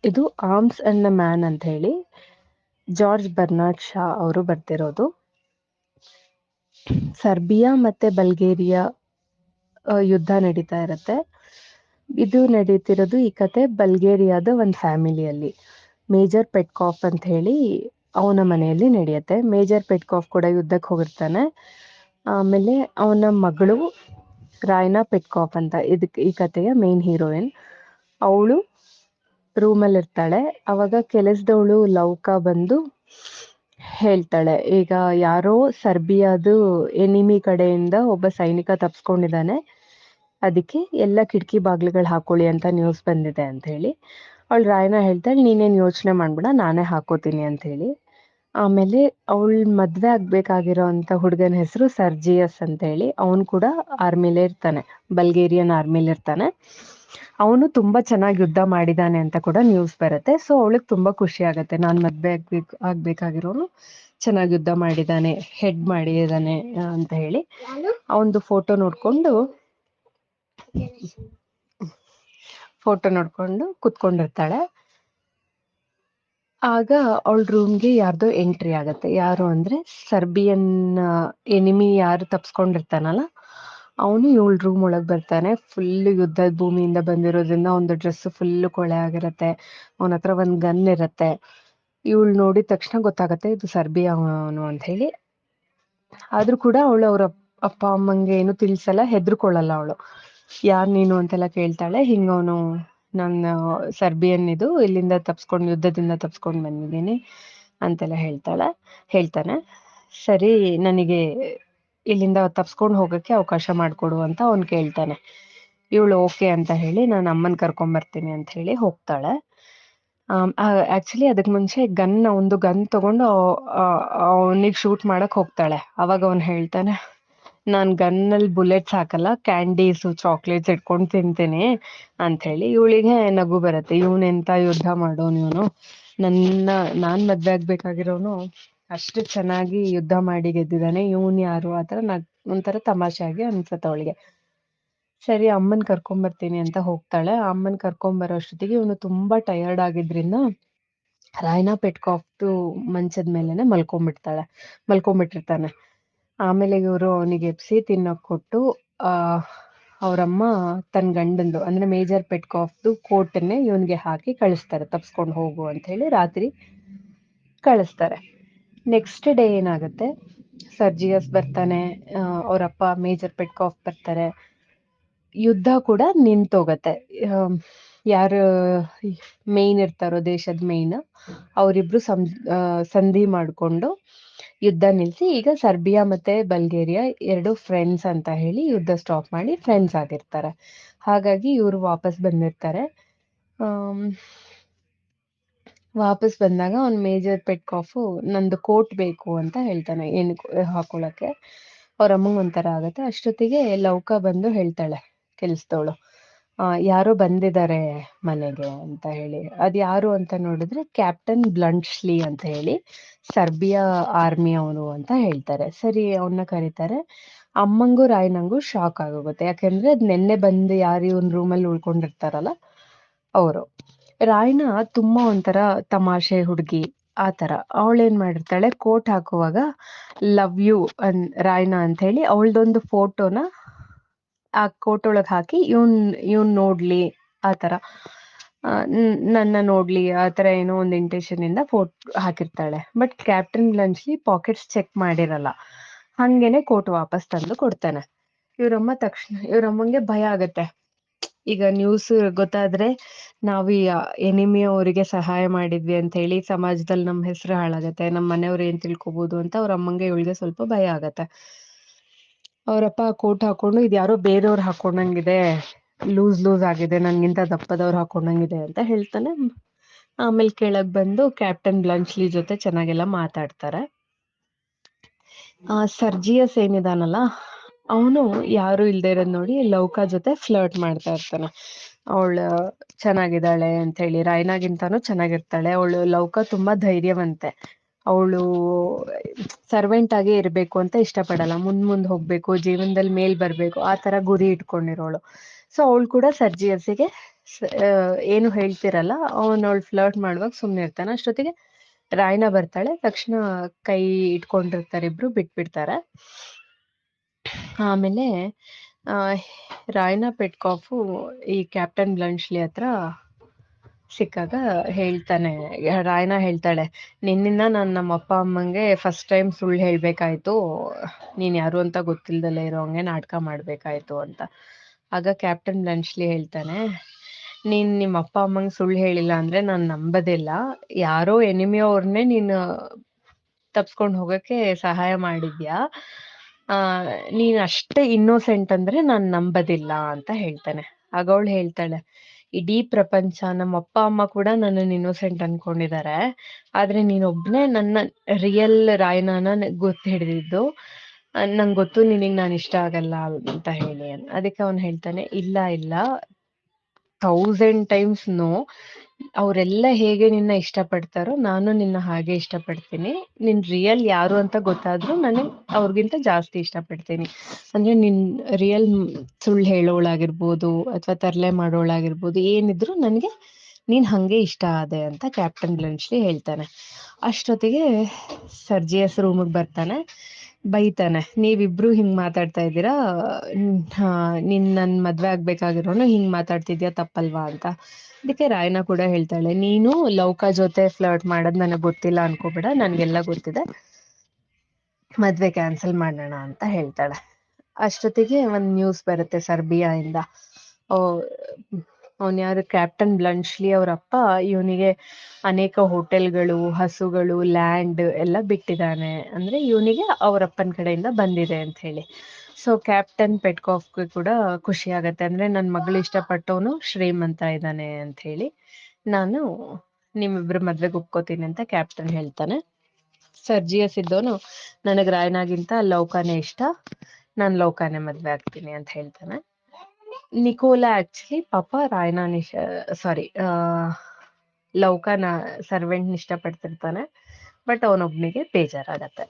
ಇದು arms and the man ಅಂತ ಹೇಳಿ ಜಾರ್ಜ್ ಬರ್ನಾರ್ಡ್ ಶಾ ಅವರು ಬರ್ತಿರೋದು. ಸರ್ಬಿಯಾ ಮತ್ತೆ ಬಲ್ಗೇರಿಯಾ ಯುದ್ಧ ನಡೀತಾ ಇರತ್ತೆ. ಇದು ನಡೀತಿರೋದು ಈ ಕತೆ ಬಲ್ಗೇರಿಯಾದ ಒಂದು ಫ್ಯಾಮಿಲಿಯಲ್ಲಿ. ಮೇಜರ್ ಪೆಟ್ಕಾಫ್ ಅಂತ ಹೇಳಿ ಅವನ ಮನೆಯಲ್ಲಿ ನಡೆಯುತ್ತೆ. ಮೇಜರ್ ಪೆಟ್ಕಾಫ್ ಕೂಡ ಯುದ್ಧಕ್ಕೆ ಹೋಗಿರ್ತಾನೆ. ಆಮೇಲೆ ಅವನ ಮಗಳು ರಾಯ್ನಾ ಪೆಟ್ಕಾಫ್ ಅಂತ ಈ ಕಥೆಯ ಮೇನ್ ಹೀರೋಯಿನ್. ಅವಳು ರೂಮಲ್ಲಿ ಇರ್ತಾಳೆ. ಅವಾಗ ಕೆಲಸದವಳು ಲೌಕ ಬಂದು ಹೇಳ್ತಾಳೆ, ಈಗ ಯಾರೋ ಸರ್ಬಿಯಾದು ಎನಿಮಿ ಕಡೆಯಿಂದ ಒಬ್ಬ ಸೈನಿಕ ತಪ್ಸ್ಕೊಂಡಿದ್ದಾನೆ, ಅದಕ್ಕೆ ಎಲ್ಲ ಕಿಟಕಿ ಬಾಗಿಲುಗಳು ಹಾಕೊಳ್ಳಿ ಅಂತ ನ್ಯೂಸ್ ಬಂದಿದೆ ಅಂತ ಹೇಳಿ. ಅವಳು ರಾಯ್ನ ಹೇಳ್ತಾಳೆ, ನೀನೇನು ಯೋಚನೆ ಮಾಡ್ಬೇಡ, ನಾನೇ ಹಾಕೋತೀನಿ ಅಂತ ಹೇಳಿ. ಆಮೇಲೆ ಅವಳು ಮದ್ವೆ ಆಗ್ಬೇಕಾಗಿರೋ ಅಂತ ಹುಡುಗನ ಹೆಸರು ಸರ್ಜಿಯಸ್ ಅಂತ ಹೇಳಿ. ಅವನು ಕೂಡ ಆರ್ಮಿಲೇ ಇರ್ತಾನೆ, ಬಲ್ಗೇರಿಯನ್ ಆರ್ಮಿಲಿ ಇರ್ತಾನೆ. ಅವನು ತುಂಬಾ ಚೆನ್ನಾಗಿ ಯುದ್ಧ ಮಾಡಿದಾನೆ ಅಂತ ಕೂಡ ನ್ಯೂಸ್ ಬರುತ್ತೆ. ಸೊ ಅವಳಿಗೆ ತುಂಬಾ ಖುಷಿ ಆಗತ್ತೆ, ನಾನು ಮದ್ವೆ ಆಗ್ಬೇಕಾಗಿರೋನು ಚೆನ್ನಾಗಿ ಯುದ್ಧ ಮಾಡಿದಾನೆ, ಹೆಡ್ ಮಾಡಿದಾನೆ ಅಂತ ಹೇಳಿ. ಅವನದು ಫೋಟೋ ನೋಡ್ಕೊಂಡು ಕುತ್ಕೊಂಡಿರ್ತಾಳೆ. ಆಗ ಅವಳ ರೂಮ್ಗೆ ಯಾರ್ದೋ ಎಂಟ್ರಿ ಆಗತ್ತೆ. ಯಾರು ಅಂದ್ರೆ ಸರ್ಬಿಯನ್ ಎನಿಮಿ ಯಾರು ತಪ್ಸ್ಕೊಂಡಿರ್ತಾನಲ್ಲ ಅವನು ಇವಳ ರೂಮ್ ಒಳಗ್ ಬರ್ತಾನೆ. ಫುಲ್ ಯುದ್ಧದ ಭೂಮಿಯಿಂದ ಬಂದಿರೋದ್ರಿಂದ ಒಂದು ಡ್ರೆಸ್ ಫುಲ್ ಕೊಳೆ ಆಗಿರತ್ತೆ. ಅವನ ಹತ್ರ ಒಂದ್ ಗನ್ ಇರತ್ತೆ. ಇವಳು ನೋಡಿದ ತಕ್ಷಣ ಗೊತ್ತಾಗತ್ತೆ ಇದು ಸರ್ಬಿಯಾ ಅವನು ಅಂತ ಹೇಳಿ. ಆದ್ರೂ ಕೂಡ ಅವಳು ಅವ್ರ ಅಪ್ಪ ಅಮ್ಮಂಗೆ ಏನು ತಿಳ್ಸಲ್ಲ, ಹೆದರ್ಕೊಳ್ಳಲ್ಲ ಅವಳು. ಯಾರ್ ನೀನು ಅಂತೆಲ್ಲ ಕೇಳ್ತಾಳೆ. ಹಿಂಗವನು ನನ್ನ ಸರ್ಬಿಯನ್ ಇದು, ಇಲ್ಲಿಂದ ಯುದ್ಧದಿಂದ ತಪ್ಸ್ಕೊಂಡ್ ಬಂದಿದ್ದೀನಿ ಅಂತೆಲ್ಲ ಹೇಳ್ತಾನೆ. ಸರಿ, ನನಗೆ ಇಲ್ಲಿಂದ ತಪ್ಸ್ಕೊಂಡು ಹೋಗಕ್ಕೆ ಅವಕಾಶ ಮಾಡ್ಕೊಡು ಅಂತ ಅವ್ನು ಕೇಳ್ತಾನೆ. ಇವಳು ಓಕೆ ಅಂತ ಹೇಳಿ ನಾನು ಅಮ್ಮನ್ ಕರ್ಕೊಂಬರ್ತೀನಿ ಅಂತ ಹೇಳಿ ಹೋಗ್ತಾಳೆ. ಆಕ್ಚುಲಿ ಅದಕ್ ಮುಂಚೆ ಒಂದು ಗನ್ ತಗೊಂಡು ಅವನಿಗೆ ಶೂಟ್ ಮಾಡಕ್ ಹೋಗ್ತಾಳೆ. ಅವಾಗ ಅವ್ನು ಹೇಳ್ತಾನೆ, ನಾನ್ ಗನ್ನಲ್ಲಿ ಬುಲೆಟ್ಸ್ ಹಾಕಲ್ಲ, ಕ್ಯಾಂಡೀಸು ಚಾಕ್ಲೇಟ್ಸ್ ಇಟ್ಕೊಂಡು ತಿಂತೀನಿ ಅಂತ ಹೇಳಿ. ಇವಳಿಗೆ ನಗು ಬರುತ್ತೆ, ಇವನೆಂತ ಯುದ್ಧ ಮಾಡೋನು ಇವನು, ನಾನ್ ಮದ್ವೆ ಆಗ್ಬೇಕಾಗಿರೋನು ಅಷ್ಟು ಚೆನ್ನಾಗಿ ಯುದ್ಧ ಮಾಡಿ ಗೆದ್ದಿದ್ದಾನೆ, ಇವನ್ ಯಾರು ಆತರ ಒಂಥರ ತಮಾಷೆಯಾಗಿ ಅನ್ಸತ್ತೆ ಅವಳಿಗೆ. ಸರಿ, ಅಮ್ಮನ್ ಕರ್ಕೊಂಬರ್ತೀನಿ ಅಂತ ಹೋಗ್ತಾಳೆ. ಅಮ್ಮನ್ ಕರ್ಕೊಂಬರೋ ಅಷ್ಟೊತ್ತಿಗೆ ಇವನು ತುಂಬಾ ಟಯರ್ಡ್ ಆಗಿದ್ರಿಂದ ರಾಯ್ನಾ ಪೆಟ್ಕಾಫ್ದು ಮಂಚದ ಮೇಲೆನೆ ಮಲ್ಕೊಂಡ್ಬಿಟ್ಟಿರ್ತಾನೆ. ಆಮೇಲೆ ಇವರು ಅವನಿಗೆ ಎಪ್ಸಿ ತಿನ್ನೋಕ್ ಕೊಟ್ಟು ಅವರಮ್ಮ ತನ್ನ ಗಂಡಂದು ಅಂದ್ರೆ ಮೇಜರ್ ಪೆಟ್ಕಾಫ್ದು ಕೋಟನ್ನೇ ಇವನ್ಗೆ ಹಾಕಿ ಕಳಿಸ್ತಾರೆ, ತಪ್ಸ್ಕೊಂಡು ಹೋಗು ಅಂತ ಹೇಳಿ ರಾತ್ರಿ ಕಳಿಸ್ತಾರೆ. ನೆಕ್ಸ್ಟ್ ಡೇ ಏನಾಗುತ್ತೆ, ಸರ್ಜಿಯಸ್ ಬರ್ತಾನೆ, ಅವರಪ್ಪ ಮೇಜರ್ ಪೆಟ್ಕಾಫ್ ಬರ್ತಾರೆ. ಯುದ್ಧ ಕೂಡ ನಿಂತೋಗತ್ತೆ. ಯಾರು ಮೇನ್ ಇರ್ತಾರೋ ದೇಶದ ಮೇನ್ ಅವರಿಬ್ರು ಸಂಧಿ ಮಾಡ್ಕೊಂಡು ಯುದ್ಧ ನಿಲ್ಸಿ ಈಗ ಸರ್ಬಿಯಾ ಮತ್ತೆ ಬಲ್ಗೇರಿಯಾ ಎರಡು ಫ್ರೆಂಡ್ಸ್ ಅಂತ ಹೇಳಿ ಯುದ್ಧ ಸ್ಟಾಪ್ ಮಾಡಿ ಫ್ರೆಂಡ್ಸ್ ಆಗಿರ್ತಾರೆ. ಹಾಗಾಗಿ ಇವರು ವಾಪಸ್ ಬಂದಿರ್ತಾರೆ. ವಾಪಸ್ ಬಂದಾಗ ಅವ್ನು ಮೇಜರ್ ಪೆಟ್ಕಾಫು ನಂದು ಕೋಟ್ ಬೇಕು ಅಂತ ಹೇಳ್ತಾನೆ, ಏನು ಹಾಕೊಳಕ್ಕೆ. ಅವ್ರ ಅಮ್ಮಂಗೆ ಒಂಥರ ಆಗತ್ತೆ. ಅಷ್ಟೊತ್ತಿಗೆ ಲೌಕ ಬಂದು ಹೇಳ್ತಾಳೆ, ಕೆಲ್ಸದವಳು, ಯಾರೋ ಬಂದಿದ್ದಾರೆ ಮನೆಗೆ ಅಂತ ಹೇಳಿ. ಅದ್ ಯಾರು ಅಂತ ನೋಡಿದ್ರೆ ಕ್ಯಾಪ್ಟನ್ ಬ್ಲಂಟ್ಸ್ಲಿ ಅಂತ ಹೇಳಿ ಸರ್ಬಿಯಾ ಆರ್ಮಿ ಅವನು ಅಂತ ಹೇಳ್ತಾರೆ. ಸರಿ, ಅವನ್ನ ಕರೀತಾರೆ. ಅಮ್ಮಂಗೂ ರಾಯ್ನಂಗೂ ಶಾಕ್ ಆಗೋಗುತ್ತೆ, ಯಾಕಂದ್ರೆ ಅದ್ ನೆನ್ನೆ ಬಂದು ಯಾರು ಇವ್ನ ರೂಮಲ್ಲಿ ಉಳ್ಕೊಂಡಿರ್ತಾರಲ್ಲ ಅವರು. ರಾಯ್ನ ತುಂಬಾ ಒಂಥರ ತಮಾಷೆ ಹುಡುಗಿ ಆತರ. ಅವಳೇನ್ ಮಾಡಿರ್ತಾಳೆ, ಕೋಟ್ ಹಾಕುವಾಗ ಲವ್ ಯು ರಾಯ್ನಾ ಅಂತ ಹೇಳಿ ಅವಳದೊಂದು ಫೋಟೋನ ಆ ಕೋಟ್ ಒಳಗ್ ಹಾಕಿ ಇವನ್ ನೋಡ್ಲಿ ಆತರ, ನನ್ನ ನೋಡ್ಲಿ ಆತರ ಏನೋ ಒಂದು ಇಂಟೆನ್ಷನ್ ಇಂದ ಹಾಕಿರ್ತಾಳೆ. ಬಟ್ ಕ್ಯಾಪ್ಟನ್ ಬ್ಲಂಚ್ಲಿ ಪಾಕೆಟ್ಸ್ ಚೆಕ್ ಮಾಡಿರಲ್ಲ, ಹಂಗೇನೆ ಕೋಟ್ ವಾಪಸ್ ತಂದು ಕೊಡ್ತಾನೆ. ಇವ್ರಮ್ಮಂಗೆ ಭಯ ಆಗತ್ತೆ, ಈಗ ನ್ಯೂಸ್ ಗೊತ್ತಾದ್ರೆ ನಾವು ಈ ಎನಿಮಿ ಅವರಿಗೆ ಸಹಾಯ ಮಾಡಿದ್ವಿ ಅಂತ ಹೇಳಿ ಸಮಾಜದಲ್ಲಿ ನಮ್ಮ ಹೆಸರು ಹಾಳಾಗತ್ತೆ, ನಮ್ಮ ಮನೆಯವ್ರು ಏನ್ ತಿಳ್ಕೊಬಹುದು ಅಂತ ಅವ್ರ ಅಮ್ಮಂಗೆ ಇವಳಿಗೆ ಸ್ವಲ್ಪ ಭಯ ಆಗತ್ತೆ. ಅವರಪ್ಪ ಕೋಟ್ ಹಾಕೊಂಡು ಇದ್ಯಾರೋ ಬೇರೆಯವ್ರು ಹಾಕೊಂಡಂಗಿದೆ, ಲೂಸ್ ಆಗಿದೆ, ನನ್ಗಿಂತ ದಪ್ಪದವ್ರು ಹಾಕೊಂಡಂಗಿದೆ ಅಂತ ಹೇಳ್ತಾನೆ. ಆಮೇಲೆ ಕೆಳಗ್ ಬಂದು ಕ್ಯಾಪ್ಟನ್ ಬ್ಲಂಚ್ಲಿ ಜೊತೆ ಚೆನ್ನಾಗೆಲ್ಲ ಮಾತಾಡ್ತಾರೆ. ಸರ್ಜಿಯಸ್ ಏನಿದಾನಲ್ಲ ಅವನು ಯಾರು ಇಲ್ದೇ ಇರೋದ್ ನೋಡಿ ಲೌಕ ಜೊತೆ ಫ್ಲರ್ಟ್ ಮಾಡ್ತಾ ಇರ್ತಾನೆ. ಅವಳು ಚೆನ್ನಾಗಿದ್ದಾಳೆ ಅಂತ ಹೇಳಿ, ರಾಯ್ನಾಗಿಂತಾನು ಚೆನ್ನಾಗಿರ್ತಾಳೆ ಅವಳು. ಲೌಕ ತುಂಬಾ ಧೈರ್ಯವಂತೆ. ಅವಳು ಸರ್ವೆಂಟ್ ಆಗಿ ಇರ್ಬೇಕು ಅಂತ ಇಷ್ಟಪಡಲ್ಲ, ಮುಂದ್ ಹೋಗ್ಬೇಕು, ಜೀವನದಲ್ಲಿ ಮೇಲ್ ಬರ್ಬೇಕು ಆ ತರ ಗುರಿ ಇಟ್ಕೊಂಡಿರೋಳು. ಸೊ ಅವಳು ಕೂಡ ಸರ್ಜಿಯಸ್ಸಿಗೆ ಏನು ಹೇಳ್ತಿರಲ್ಲ, ಅವಳು ಫ್ಲರ್ಟ್ ಮಾಡುವಾಗ ಸುಮ್ಮನೆ ಇರ್ತಾನೆ. ಅಷ್ಟೊತ್ತಿಗೆ ರಾಯ್ನ ಬರ್ತಾಳೆ. ತಕ್ಷಣ ಕೈ ಇಟ್ಕೊಂಡಿರ್ತಾರೆ, ಇಬ್ರು ಬಿಟ್ಬಿಡ್ತಾರೆ. ಆಮೇಲೆ ರಾಯ್ನ ಪೆಟ್ಕಾಫು ಈ ಕ್ಯಾಪ್ಟನ್ ಬ್ಲಂಚ್ಲಿ ಹತ್ರ ಸಿಕ್ಕಾಗ ಹೇಳ್ತಾನೆ, ರಾಯ್ನ ಹೇಳ್ತಾಳೆ, ನಿನ್ನಿಂದ ನಾನು ನಮ್ಮ ಅಪ್ಪ ಅಮ್ಮಂಗೆ ಫಸ್ಟ್ ಟೈಮ್ ಸುಳ್ಳು ಹೇಳ್ಬೇಕಾಯ್ತು, ನೀನ್ ಯಾರು ಅಂತ ಗೊತ್ತಿಲ್ದಲೇ ಇರೋ ಹಂಗೆ ನಾಟಕ ಮಾಡ್ಬೇಕಾಯ್ತು ಅಂತ. ಆಗ ಕ್ಯಾಪ್ಟನ್ ಬ್ಲಂಚ್ಲಿ ಹೇಳ್ತಾನೆ, ನೀನ್ ನಿಮ್ಮ ಅಪ್ಪ ಅಮ್ಮಂಗೆ ಸುಳ್ಳು ಹೇಳಿಲ್ಲ ಅಂದ್ರೆ ನಾನು ನಂಬದಿಲ್ಲ. ಯಾರೋ ಎನಿಮಿ ಅವ್ರನ್ನೇ ನೀನು ತಪ್ಸ್ಕೊಂಡು ಹೋಗಕ್ಕೆ ಸಹಾಯ ಮಾಡಿದ್ಯಾ, ನೀನ್ ಅಷ್ಟೇ ಇನ್ನೋಸೆಂಟ್ ಅಂದ್ರೆ ನಾನ್ ನಂಬದಿಲ್ಲ ಅಂತ ಹೇಳ್ತಾನೆ. ಆಗ ಅವಳು ಹೇಳ್ತಾಳೆ, ಇಡೀ ಪ್ರಪಂಚ, ನಮ್ಮ ಅಪ್ಪ ಅಮ್ಮ ಕೂಡ ನನ್ನನ್ನು ಇನ್ನೋಸೆಂಟ್ ಅನ್ಕೊಂಡಿದ್ದಾರೆ, ಆದ್ರೆ ನೀನೊಬ್ನೇ ನನ್ನ ರಿಯಲ್ ರಾಯ್ನಾನ ಗೊತ್ತು ಹಿಡಿದಿದ್ದು. ನಂಗೆ ಗೊತ್ತು ನಿನಗೆ ನಾನು ಇಷ್ಟ ಆಗಲ್ಲ ಅಂತ ಹೇಳಿ. ಅದಕ್ಕೆ ಅವನು ಹೇಳ್ತಾನೆ, ಇಲ್ಲ 1000 ಟೈಮ್ಸ್ ನೋ. ಅವರೆಲ್ಲ ಹೇಗೆ ನಿನ್ನ ಇಷ್ಟಪಡ್ತಾರೋ ನಾನು ನಿನ್ನ ಹಾಗೆ ಇಷ್ಟಪಡ್ತೀನಿ. ನಿನ್ ರಿಯಲ್ ಯಾರು ಅಂತ ಗೊತ್ತಾದ್ರೂ ನನಗೆ ಅವ್ರಿಗಿಂತ ಜಾಸ್ತಿ ಇಷ್ಟಪಡ್ತೀನಿ. ಅಂದ್ರೆ ನಿನ್ ರಿಯಲ್ ಸುಳ್ಳು ಹೇಳೋಳಾಗಿರ್ಬೋದು ಅಥವಾ ತರಲೆ ಮಾಡೋಳಾಗಿರ್ಬೋದು, ಏನಿದ್ರು ನನಗೆ ನೀನ್ ಹಂಗೆ ಇಷ್ಟ ಆದೆ ಅಂತ ಕ್ಯಾಪ್ಟನ್ ಬ್ಲಂಚ್ಲಿ ಹೇಳ್ತಾನೆ. ಅಷ್ಟೊತ್ತಿಗೆ ಸರ್ಜಿಯಸ್ ರೂಮಿಗೆ ಬರ್ತಾನೆ, ಬೈತಾನೆ, ನೀವಿಬ್ರು ಹಿಂಗ್ ಮಾತಾಡ್ತಾ ಇದ್ದೀರಾ, ನೀನ್ ನನ್ ಮದ್ವೆ ಆಗ್ಬೇಕಾಗಿರೋನು ಹಿಂಗ್ ಮಾತಾಡ್ತಿದ್ಯಾ, ತಪ್ಪಲ್ವಾ ಅಂತ. ಅದಕ್ಕೆ ರಾಯ್ನ ಕೂಡ ಹೇಳ್ತಾಳೆ, ನೀನು ಲೌಕ ಜೊತೆ ಫ್ಲರ್ಟ್ ಮಾಡೋದ್ ನನಗೆ ಗೊತ್ತಿಲ್ಲ ಅನ್ಕೋಬೇಡ, ನನ್ಗೆಲ್ಲ ಗೊತ್ತಿದೆ, ಮದ್ವೆ ಕ್ಯಾನ್ಸಲ್ ಮಾಡೋಣ ಅಂತ ಹೇಳ್ತಾಳೆ. ಅಷ್ಟೊತ್ತಿಗೆ ಒಂದ್ ನ್ಯೂಸ್ ಬರುತ್ತೆ ಸರ್ಬಿಯಾ ಇಂದ. ಅವನ್ ಯಾರು, ಕ್ಯಾಪ್ಟನ್ ಬ್ಲಂಚ್ಲಿ ಅವ್ರ ಅಪ್ಪ ಇವನಿಗೆ ಅನೇಕ ಹೋಟೆಲ್ಗಳು, ಹಸುಗಳು, ಲ್ಯಾಂಡ್ ಎಲ್ಲ ಬಿಟ್ಟಿದ್ದಾನೆ. ಅಂದ್ರೆ ಇವನಿಗೆ ಅವ್ರಪ್ಪನ ಕಡೆಯಿಂದ ಬಂದಿದೆ ಅಂತ ಹೇಳಿ. ಸೊ ಕ್ಯಾಪ್ಟನ್ ಪೆಟ್ಕಾಫ್ಗೆ ಕೂಡ ಖುಷಿ ಆಗತ್ತೆ, ಅಂದ್ರೆ ನನ್ ಮಗಳು ಇಷ್ಟಪಟ್ಟವನು ಶ್ರೀಮಂತ ಇದ್ದಾನೆ ಅಂತ ಹೇಳಿ, ನಾನು ನಿಮ್ಮಿಬ್ರು ಮದ್ವೆಗೆ ಒಪ್ಕೋತೀನಿ ಅಂತ ಕ್ಯಾಪ್ಟನ್ ಹೇಳ್ತಾನೆ. ಸರ್ಜಿಯಸ್ ಇದ್ದವನು, ನನಗ್ ರಾಯ್ನಾಗಿಂತ ಲೌಕಾನೇ ಇಷ್ಟ, ನಾನ್ ಲೌಕಾನೇ ಮದ್ವೆ ಆಗ್ತೀನಿ ಅಂತ ಹೇಳ್ತಾನೆ. ನಿಕೋಲಾ ಆಕ್ಚುಲಿ ಪಾಪ ರಾಯ್ನ ಸಾರಿ ಲೌಕಾನ ಸರ್ವೆಂಟ್ ಇಷ್ಟಪಡ್ತಿರ್ತಾನೆ, ಬಟ್ ಅವನೊಬ್ನಿಗೆ ಬೇಜಾರಾಗತ್ತೆ.